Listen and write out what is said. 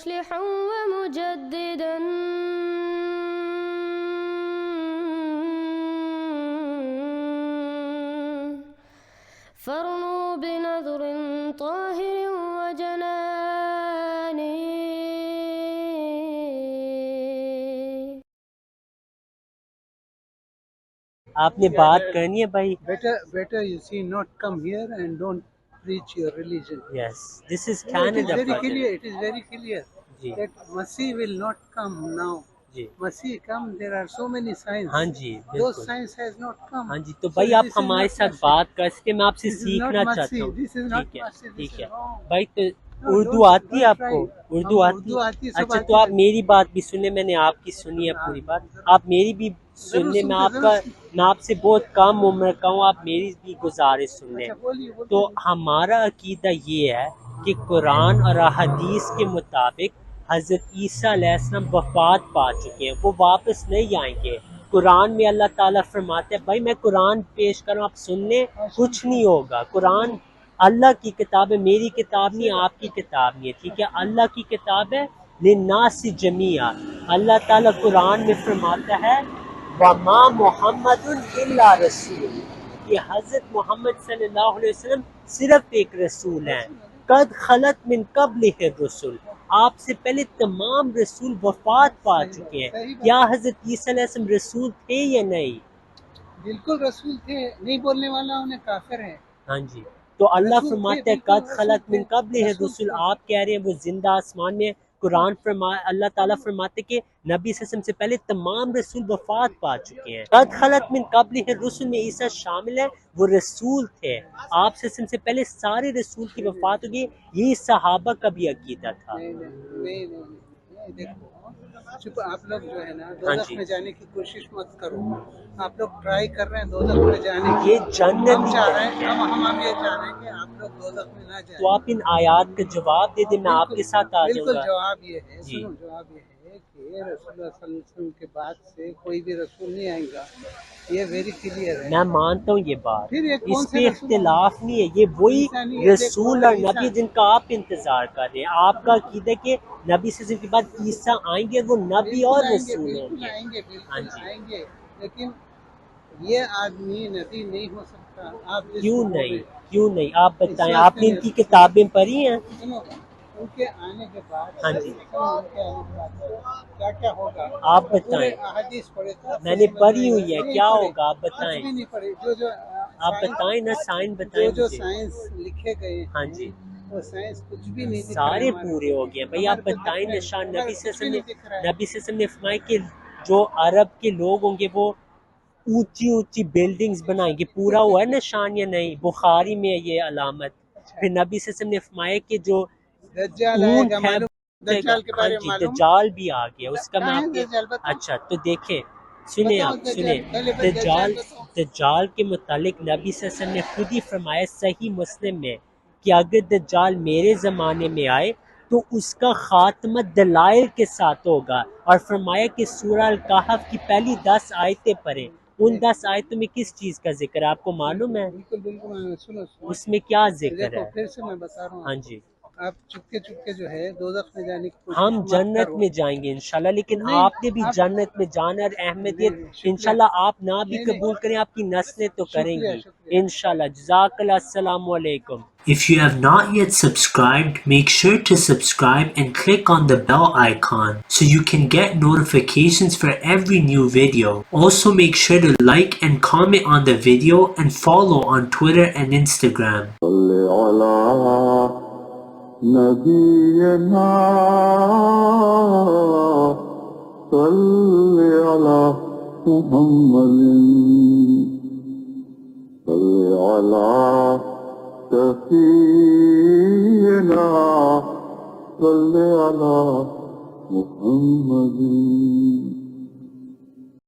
مصلحا ومجددا فارنوا بنظر طاهر وجنان. آپ نے بات کرنی ہے بھائی. Better you see not come here and don't preach your religion. Yes, this is It is Canada very project. clear. It is very clear G that Masih will not come now. G Masih come. There are so many signs. ہاں جی Those بالکل. signs has not come. ہاں جی تو So بھائی آپ this is ہمارے not ساتھ Masih. بات کر سکتے. میں آپ سے This is not سیکھنا چاہتا Masih. ہوں. This is not ٹھیک ہے Masih. This ٹھیک is ہے wrong. بھائی. تو No, اردو آتی ہے don't آپ try. کو؟ اردو ہم آتی اردو ہے؟ آتی ہے، سب اچھا آتی تو آپ ہے. میری بات بھی سنیں. میں نے آپ کی سنی ہے پوری بات. آپ میری بھی ضرور سنیں. سنتے میں آپ سے بہت کم عمر کا ہوں. آپ میری بھی گزارش سن لیں. اچھا بولیے تو ہمارا عقیدہ یہ ہے کہ قرآن اور احادیث کے مطابق حضرت عیسیٰ علیہ السلام وفات پا چکے ہیں. وہ واپس نہیں آئیں گے. قرآن میں اللہ تعالیٰ فرماتے ہیں بھائی میں قرآن پیش کروں آپ سن لیں. کچھ نہیں ہوگا. قرآن اللہ کی کتاب ہے. میری کتاب نہیں، آپ کی کتاب نہیں ہے. ٹھیک ہے اللہ کی کتاب ہے. للناس جمیعا. اللہ تعالیٰ قرآن میں فرماتا ہے وما محمد الا رسول، کہ حضرت محمد صلی اللہ علیہ وسلم صرف ایک رسول ہیں. قد خلت من قبلہ الرسل، آپ سے پہلے تمام رسول وفات پا چکے ہیں. کیا حضرت عیسیٰ علیہ السلام رسول تھے یا نہیں؟ بالکل رسول تھے. نہیں بولنے والا انہیں کافر ہے. ہاں جی. تو اللہ رسول فرماتا تھے، ہے بالکل قد خلت من رسول قبلہ تھے، الرسل. تھے. آپ کہہ رہے ہیں وہ زندہ آسمان میں. قرآن اللہ تعالیٰ فرماتے کہ نبی صلی اللہ علیہ وسلم سے پہلے تمام رسول وفات پا چکے ہیں. قد خلت من قبلہ الرسل میں عیسیٰ شامل ہے. وہ رسول تھے. آپ صلی اللہ علیہ وسلم سے پہلے سارے رسول کی وفات ہوگی. یہی صحابہ کا بھی عقیدہ تھا. نہیں، دیکھو چپ. آپ لوگ جو ہے نا ہاں دوزخ جی. میں جانے کی کوشش مت کرو. آپ لوگ ٹرائی کر رہے ہیں دوزخ میں جانے کی. یہ جنت ہم ہی چاہ رہے ہے. ہیں، ہم یہ چاہ رہے ہیں کہ آپ لوگ دوزخ میں نہ جائیں. تو آپ ان آیات کا جواب دے دیں. میں آپ کے ساتھ آ جاؤں بالکل گا. جواب یہ ہے، جی. سنو جواب یہ ہے کہ رسول اللہ صلی اللہ علیہ وسلم کے بعد سے کوئی بھی رسول نہیں آئے گا. یہ ویری کلیئر ہے. میں مانتا ہوں یہ بات. پھر یہ کون اس سے پہ رسول اختلاف نہیں ہے. یہ وہی عیسیٰ نہیں ہے. رسول اور نبی جن کا آپ انتظار کر رہے ہیں. آپ کا عقیدہ ہے کہ نبی صلی اللہ علیہ وسلم کے بعد عیسیٰ آئیں گے. وہ نبی اور رسول ہوں بالکل گے. آئیں گے، ہاں بالکل جی. آئیں گے. لیکن یہ آدمی نبی نہیں ہو سکتا. آپ جس کیوں کو بول رہے نہیں؟ ہیں کیوں نہیں؟ آپ اس بتائیں. واسطے آپ نے ان کی کتابیں پڑھی ہیں؟ سنو، ان کے آنے کے بعد ہاں جی. ان کے آنے کے بعد کیا کیا ہوگا. آپ پورے بتائیں. احادیث پڑھے تو آپ کو میں نے سمجھ پڑھی میں ہوئی ہے. نہیں کیا پڑھے. ہوگا آپ کچھ بتائیں. بھی نہیں پڑھے. جو آپ بتائیں نا. سائن بتائیں جو مجھے. سائنس لکھے گئے ہاں ہیں جی. وہ سائنس کچھ بھی نہیں دکھ رہا ہے. سارے ہمارے پورے ہو گئے بھائی. آپ بتائیں نشان. نبی صلی اللہ علیہ وسلم نے فرمایا کہ جو عرب کے لوگ ہوں گے وہ اونچی اونچی بلڈنگز بنائیں گے. پورا ہوا ہے نشان یا نہیں؟ بخاری میں ہے یہ علامت. پھر نبی صلی اللہ علیہ وسلم نے فرمایا کہ جو دجال آئے اونٹ گا. ہے. معلوم دجال کے ہاں بارے میں جی. معلوم دجال بھی آ گیا. اس کا میں کہاں آپ ہے کے دجال بتاؤ. اچھا تو دیکھیں. سنیں بتاؤ آپ دجال. سنیں. پہلے دجال بتاؤ. دجال کے متعلق نبی صلی اللہ علیہ وسلم نے خود ہی فرمایا صحیح مسلم میں کہ اگر دجال میرے زمانے میں آئے تو اس کا خاتمہ دلائل کے ساتھ ہوگا. اور فرمایا کہ سورہ الکہف کی پہلی 10 آیتیں پڑھیں. ان 10 آیتوں میں کس چیز کا ذکر ہے آپ کو معلوم ہے؟ بالکل بالکل. سنو اس میں کیا ذکر دیکھو ہے؟ پھر سے میں بتا رہا ہوں ہاں آپ کو. جی. آپ چپکے چپکے جو ہے دوزخ میں جانے کی کوشش ہم مت جنت کرو. میں جائیں گے انشاءاللہ. لیکن نہیں، آپ نے بھی آپ جنت میں جانا. اور احمدیت شکریہ. انشاءاللہ آپ نہ بھی نہیں، قبول کریں آپ کی نسلیں تو کریں شکریہ گی شکریہ. انشاءاللہ. جزاک اللہ. السلام علیکم. If you have not yet subscribed, make sure to subscribe and click on the bell icon so you can get notifications for every new video. Also make sure to like and comment on the video and follow on Twitter and Instagram. نبينا صل على محمد صل على سفينا صل على محمد